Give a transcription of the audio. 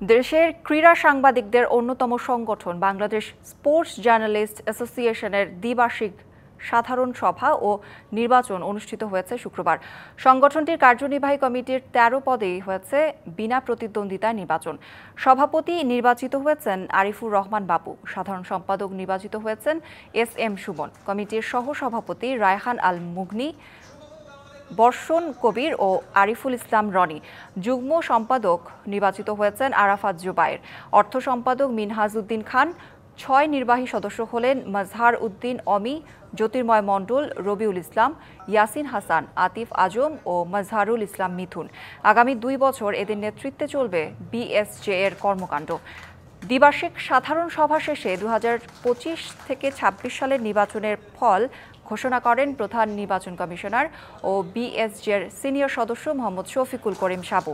দেশের ক্রীড়া সাংবাদিকদের অন্যতম সংগঠন বাংলাদেশ স্পোর্টস জার্নালিস্ট অ্যাসোসিয়েশনের দ্বিবার্ষিক সাধারণ সভা ও নির্বাচন অনুষ্ঠিত হয়েছে শুক্রবার। সংগঠনটির কার্যনির্বাহী কমিটির ১৩ পদেই হয়েছে বিনা প্রতিদ্বন্দ্বিতায় নির্বাচন। সভাপতি নির্বাচিত হয়েছেন আরিফুর রহমান বাবু, সাধারণ সম্পাদক নির্বাচিত হয়েছেন SM সুমন, কমিটির সহসভাপতি রায়হান আল মুগনি, বর্ষণ কবির ও আরিফুল ইসলাম রনি। যুগ্ম সম্পাদক নির্বাচিত হয়েছেন আরাফাত জুবায়ের, অর্থ সম্পাদক মিনহাজ উদ্দিন খান। ৬ নির্বাহী সদস্য হলেন মাজহার উদ্দিন অমি, জ্যোতির্ময় মণ্ডল, রবিউল ইসলাম, ইয়াসিন হাসান, আতিফ আজম ও মাজহারুল ইসলাম মিথুন। আগামী ২ বছর এদের নেতৃত্বে চলবে BSJ এর কর্মকাণ্ড। দ্বিবার্ষিক সাধারণ সভা শেষে ২০২৫ থেকে ২৬ সালের নির্বাচনের ফল ঘোষণা করেন প্রধান নির্বাচন কমিশনার ও BSJ-র সিনিয়র সদস্য মোহাম্মদ শফিকুল করিম সাবু।